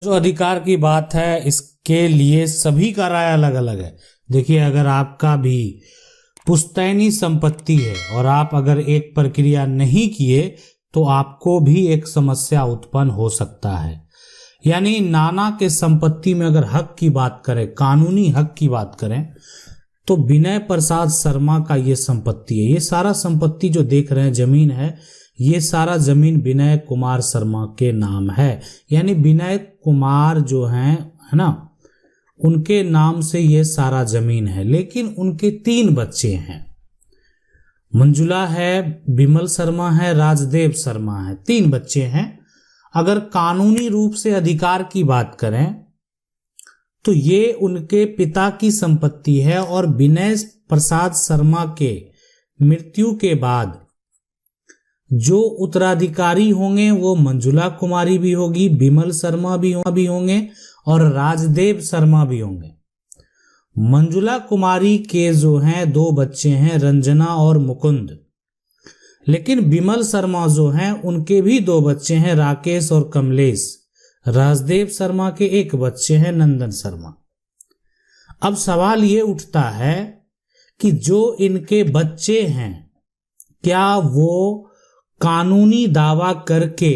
जो अधिकार की बात है इसके लिए सभी का राय अलग अलग है। देखिए, अगर आपका भी पुश्तैनी संपत्ति है और आप अगर एक प्रक्रिया नहीं किए तो आपको भी एक समस्या उत्पन्न हो सकता है। यानी नाना के संपत्ति में अगर हक की बात करें, कानूनी हक की बात करें, तो विनय प्रसाद शर्मा का ये संपत्ति है। ये सारा संपत्ति जो देख रहे हैं, जमीन है, ये सारा जमीन विनय कुमार शर्मा के नाम है। यानी विनय कुमार जो हैं, है ना, उनके नाम से ये सारा जमीन है। लेकिन उनके 3 बच्चे हैं, मंजुला है, विमल शर्मा है, राजदेव शर्मा है, 3 बच्चे हैं। अगर कानूनी रूप से अधिकार की बात करें तो ये उनके पिता की संपत्ति है और विनय प्रसाद शर्मा के मृत्यु के बाद जो उत्तराधिकारी होंगे वो मंजुला कुमारी भी होगी, विमल शर्मा भी होंगे और राजदेव शर्मा भी होंगे। मंजुला कुमारी के जो हैं 2 बच्चे हैं, रंजना और मुकुंद। लेकिन विमल शर्मा जो हैं उनके भी 2 बच्चे हैं, राकेश और कमलेश। राजदेव शर्मा के 1 बच्चे हैं, नंदन शर्मा। अब सवाल ये उठता है कि जो इनके बच्चे हैं, क्या वो कानूनी दावा करके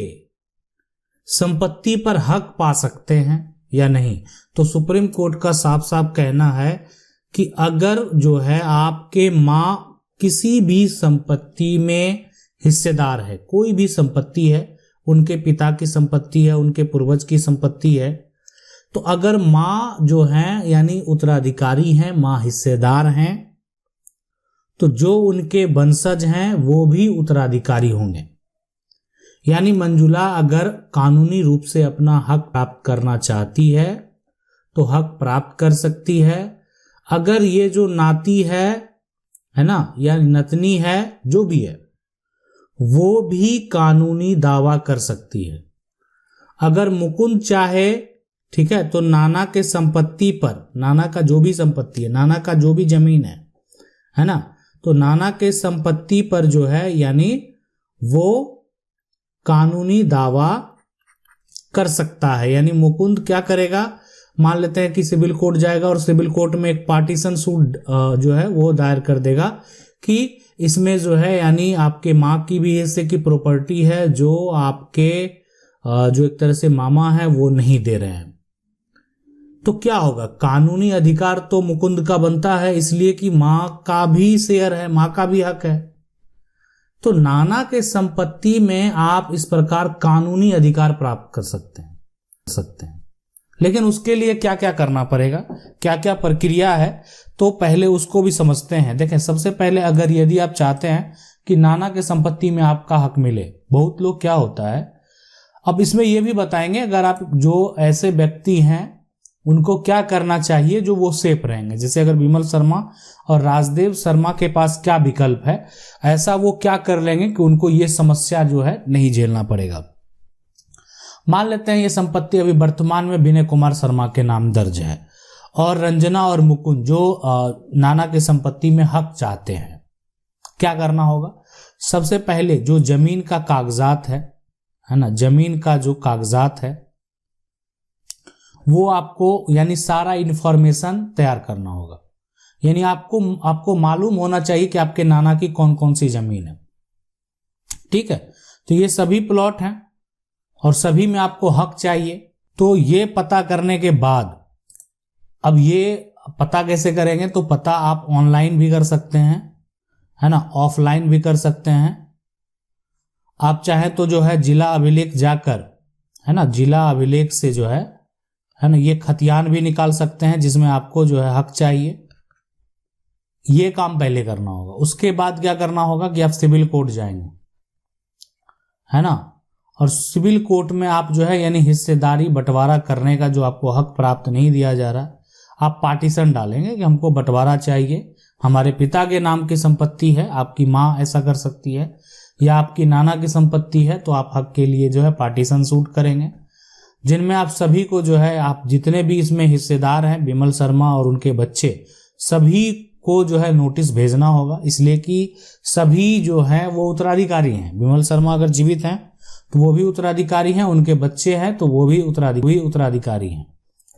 संपत्ति पर हक पा सकते हैं या नहीं? तो सुप्रीम कोर्ट का साफ साफ कहना है कि अगर जो है आपके मां किसी भी संपत्ति में हिस्सेदार है, कोई भी संपत्ति है, उनके पिता की संपत्ति है, उनके पूर्वज की संपत्ति है, तो अगर मां जो है यानी उत्तराधिकारी हैं, मां हिस्सेदार हैं, तो जो उनके वंशज हैं वो भी उत्तराधिकारी होंगे। यानी मंजुला अगर कानूनी रूप से अपना हक प्राप्त करना चाहती है तो हक प्राप्त कर सकती है। अगर ये जो नाती है ना, या नतनी है, जो भी है, वो भी कानूनी दावा कर सकती है। अगर मुकुंद चाहे, ठीक है, तो नाना के संपत्ति पर, नाना का जो भी संपत्ति है, नाना का जो भी जमीन है ना, तो नाना के संपत्ति पर जो है यानी वो कानूनी दावा कर सकता है। यानी मुकुंद क्या करेगा, मान लेते हैं कि सिविल कोर्ट जाएगा और सिविल कोर्ट में एक पार्टीशन सूट जो है वो दायर कर देगा कि इसमें जो है यानी आपके माँ की भी हिस्से की प्रॉपर्टी है जो आपके जो एक तरह से मामा है वो नहीं दे रहे हैं। तो क्या होगा, कानूनी अधिकार तो मुकुंद का बनता है, इसलिए कि मां का भी शेयर है, मां का भी हक है। तो नाना के संपत्ति में आप इस प्रकार कानूनी अधिकार प्राप्त कर सकते हैं। लेकिन उसके लिए क्या क्या करना पड़ेगा, क्या क्या प्रक्रिया है, तो पहले उसको भी समझते हैं। देखें, सबसे पहले अगर यदि आप चाहते हैं कि नाना के संपत्ति में आपका हक मिले, बहुत लोग क्या होता है, अब इसमें यह भी बताएंगे अगर आप जो ऐसे व्यक्ति हैं उनको क्या करना चाहिए जो वो सेफ रहेंगे। जैसे अगर विमल शर्मा और राजदेव शर्मा के पास क्या विकल्प है, ऐसा वो क्या कर लेंगे कि उनको ये समस्या जो है नहीं झेलना पड़ेगा। मान लेते हैं ये संपत्ति अभी वर्तमान में विनय कुमार शर्मा के नाम दर्ज है और रंजना और मुकुंद जो नाना के संपत्ति में हक चाहते हैं, क्या करना होगा? सबसे पहले जो जमीन का कागजात है ना, जमीन का जो कागजात है वो आपको यानी सारा इंफॉर्मेशन तैयार करना होगा। यानी आपको मालूम होना चाहिए कि आपके नाना की कौन कौन सी जमीन है, ठीक है। तो ये सभी प्लॉट हैं और सभी में आपको हक चाहिए। तो ये पता करने के बाद, अब ये पता कैसे करेंगे, तो पता आप ऑनलाइन भी कर सकते हैं, है ना, ऑफलाइन भी कर सकते हैं। आप चाहे तो जो है जिला अभिलेख जाकर, है ना, जिला अभिलेख से जो है ना, ये खतियान भी निकाल सकते हैं जिसमें आपको जो है हक चाहिए। ये काम पहले करना होगा। उसके बाद क्या करना होगा कि आप सिविल कोर्ट जाएंगे, है ना, और सिविल कोर्ट में आप जो है यानी हिस्सेदारी बंटवारा करने का जो आपको हक प्राप्त नहीं दिया जा रहा, आप पार्टीशन डालेंगे कि हमको बंटवारा चाहिए, हमारे पिता के नाम की संपत्ति है, आपकी माँ ऐसा कर सकती है, या आपकी नाना की संपत्ति है, तो आप हक के लिए जो है पार्टीशन सूट करेंगे, जिनमें आप सभी को जो है, आप जितने भी इसमें हिस्सेदार हैं, विमल शर्मा और उनके बच्चे, सभी को जो है नोटिस भेजना होगा, इसलिए कि सभी जो है वो उत्तराधिकारी हैं। विमल शर्मा अगर जीवित हैं तो वो भी उत्तराधिकारी हैं, उनके बच्चे हैं तो वो भी उत्तराधिकारी हैं।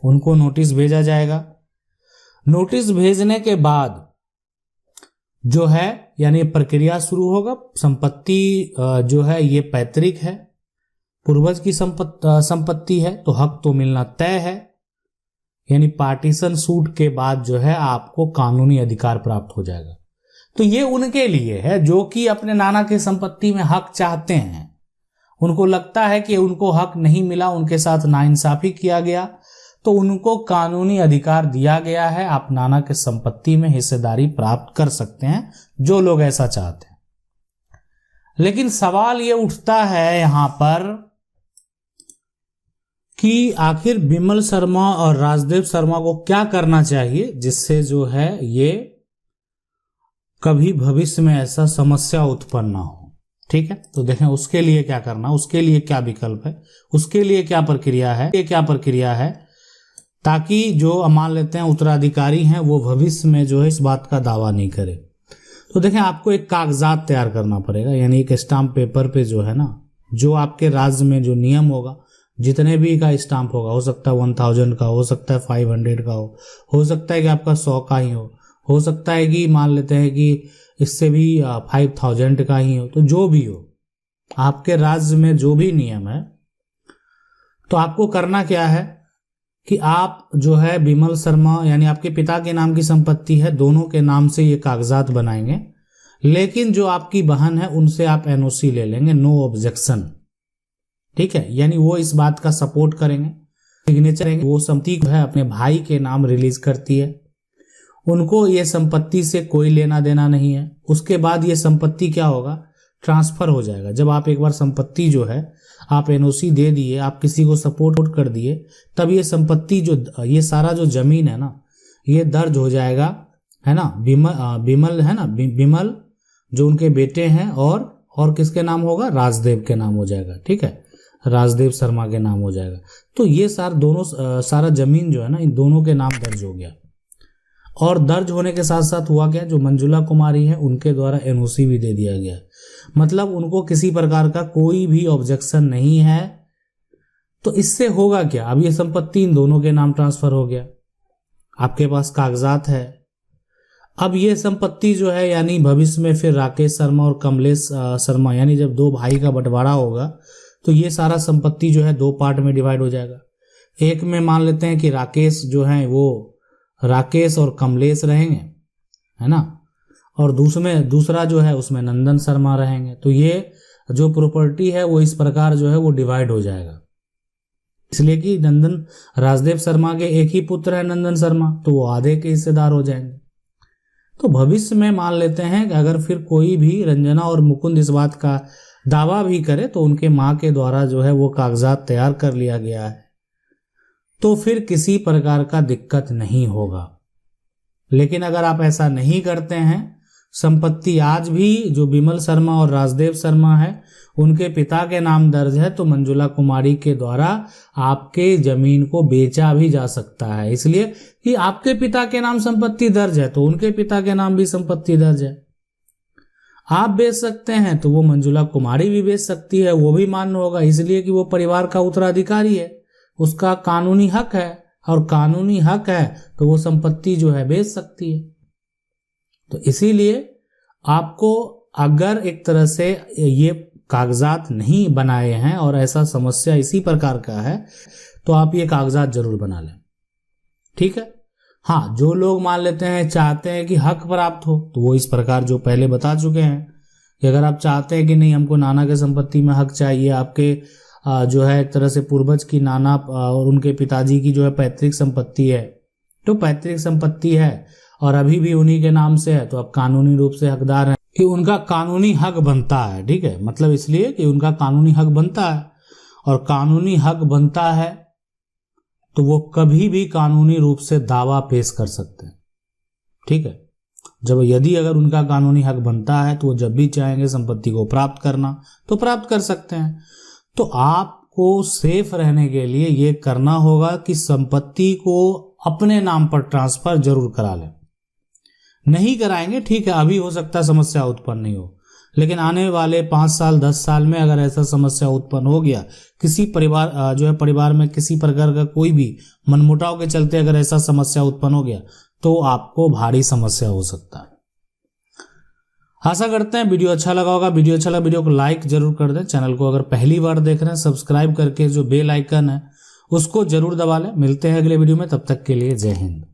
उनको नोटिस भेजा जाएगा। नोटिस भेजने के बाद जो है यानी प्रक्रिया शुरू होगा। संपत्ति जो है ये पैतृक है, पूर्वज की संपत्ति है, तो हक तो मिलना तय है। यानी पार्टीशन सूट के बाद जो है आपको कानूनी अधिकार प्राप्त हो जाएगा। तो ये उनके लिए है जो कि अपने नाना के संपत्ति में हक चाहते हैं। उनको लगता है कि उनको हक नहीं मिला, उनके साथ नाइंसाफी किया गया, तो उनको कानूनी अधिकार दिया गया है, आप नाना के संपत्ति में हिस्सेदारी प्राप्त कर सकते हैं जो लोग ऐसा चाहते हैं। लेकिन सवाल ये उठता है यहां पर कि आखिर बिमल शर्मा और राजदेव शर्मा को क्या करना चाहिए जिससे जो है ये कभी भविष्य में ऐसा समस्या उत्पन्न ना हो। ठीक है, तो देखें उसके लिए क्या करना, उसके लिए क्या विकल्प है, उसके लिए क्या प्रक्रिया है ताकि जो मान लेते हैं उत्तराधिकारी हैं वो भविष्य में जो है इस बात का दावा नहीं करे। तो देखें आपको एक कागजात तैयार करना पड़ेगा, यानी एक स्टाम्प पेपर पे जो है ना, जो आपके राज्य में जो नियम होगा, जितने भी का स्टाम्प होगा, हो सकता है 1000 का, हो सकता है 500 का हो सकता है कि आपका 100 का ही हो सकता है कि मान लेते हैं कि इससे भी 5000 का ही हो। तो जो भी हो आपके राज्य में जो भी नियम है, तो आपको करना क्या है कि आप जो है बिमल शर्मा यानी आपके पिता के नाम की संपत्ति है, दोनों के नाम से ये कागजात बनाएंगे। लेकिन जो आपकी बहन है उनसे आप एनओसी ले लेंगे, नो ऑब्जेक्शन। ठीक है, यानी वो इस बात का सपोर्ट करेंगे, सिग्नेचर वो संपत्ति है अपने भाई के नाम रिलीज करती है, उनको ये संपत्ति से कोई लेना देना नहीं है। उसके बाद ये संपत्ति क्या होगा, ट्रांसफर हो जाएगा। जब आप एक बार संपत्ति जो है आप एनओसी दे दिए, आप किसी को सपोर्ट कर दिए, तब ये संपत्ति जो ये सारा जो जमीन है ना, ये दर्ज हो जाएगा, है ना। बिमल है ना, बिमल जो उनके बेटे हैं और किसके नाम होगा, राजदेव के नाम हो जाएगा। ठीक है, राजदेव शर्मा के नाम हो जाएगा। तो ये सारा जमीन जो है ना इन दोनों के नाम दर्ज हो गया। और दर्ज होने के साथ साथ हुआ क्या, जो मंजुला कुमारी है उनके द्वारा एनओसी भी दे दिया गया, मतलब उनको किसी प्रकार का कोई भी ऑब्जेक्शन नहीं है। तो इससे होगा क्या, अब ये संपत्ति इन दोनों के नाम ट्रांसफर हो गया, आपके पास कागजात है। अब ये संपत्ति जो है यानी भविष्य में फिर राकेश शर्मा और कमलेश शर्मा यानी जब दो भाई का बंटवारा होगा तो ये सारा संपत्ति जो है दो पार्ट में डिवाइड हो जाएगा। एक में मान लेते हैं कि राकेश जो है वो राकेश और कमलेश रहेंगे, है ना, और दूसरा जो है उसमें नंदन शर्मा रहेंगे। तो ये जो प्रॉपर्टी है वो इस प्रकार जो है वो डिवाइड हो जाएगा, इसलिए कि राजदेव शर्मा के एक ही पुत्र है नंदन शर्मा, तो वो आधे के हिस्सेदार हो जाएंगे। तो भविष्य में मान लेते हैं कि अगर फिर कोई भी रंजना और मुकुंद इस बात का दावा भी करे तो उनके माँ के द्वारा जो है वो कागजात तैयार कर लिया गया है, तो फिर किसी प्रकार का दिक्कत नहीं होगा। लेकिन अगर आप ऐसा नहीं करते हैं, संपत्ति आज भी जो बिमल शर्मा और राजदेव शर्मा है उनके पिता के नाम दर्ज है, तो मंजुला कुमारी के द्वारा आपके जमीन को बेचा भी जा सकता है, इसलिए कि आपके पिता के नाम संपत्ति दर्ज है तो उनके पिता के नाम भी संपत्ति दर्ज है। आप बेच सकते हैं तो वो मंजुला कुमारी भी बेच सकती है, वो भी मान्य होगा, इसलिए कि वो परिवार का उत्तराधिकारी है, उसका कानूनी हक है, और कानूनी हक है तो वो संपत्ति जो है बेच सकती है। तो इसीलिए आपको अगर एक तरह से ये कागजात नहीं बनाए हैं और ऐसा समस्या इसी प्रकार का है तो आप ये कागजात जरूर बना लें। ठीक है, हाँ, जो लोग मान लेते हैं चाहते हैं कि हक प्राप्त हो तो वो इस प्रकार जो पहले बता चुके हैं कि अगर आप चाहते हैं कि नहीं हमको नाना के संपत्ति में हक चाहिए, आपके जो है एक तरह से पूर्वज की नाना और उनके पिताजी की जो है पैतृक संपत्ति है, तो पैतृक संपत्ति है और अभी भी उन्हीं के नाम से है, तो आप कानूनी रूप से हकदार हैं कि उनका कानूनी हक बनता है। ठीक है, मतलब इसलिए कि उनका कानूनी हक बनता है, और कानूनी हक बनता है तो वो कभी भी कानूनी रूप से दावा पेश कर सकते हैं। ठीक है, यदि अगर उनका कानूनी हक बनता है तो वो जब भी चाहेंगे संपत्ति को प्राप्त करना तो प्राप्त कर सकते हैं। तो आपको सेफ रहने के लिए ये करना होगा कि संपत्ति को अपने नाम पर ट्रांसफर जरूर करा लें। नहीं कराएंगे ठीक है, अभी हो सकता है समस्या उत्पन्न नहीं हो, लेकिन आने वाले 5 साल 10 साल में अगर ऐसा समस्या उत्पन्न हो गया, किसी परिवार में किसी प्रकार का कोई भी मनमुटाव के चलते अगर ऐसा समस्या उत्पन्न हो गया तो आपको भारी समस्या हो सकता है। आशा करते हैं वीडियो अच्छा लगा होगा। वीडियो अच्छा लगा वीडियो को लाइक जरूर कर दें। चैनल को अगर पहली बार देख रहे हैं सब्सक्राइब करके जो बेल आइकन है उसको जरूर दबा लें। मिलते हैं अगले वीडियो में, तब तक के लिए जय हिंद।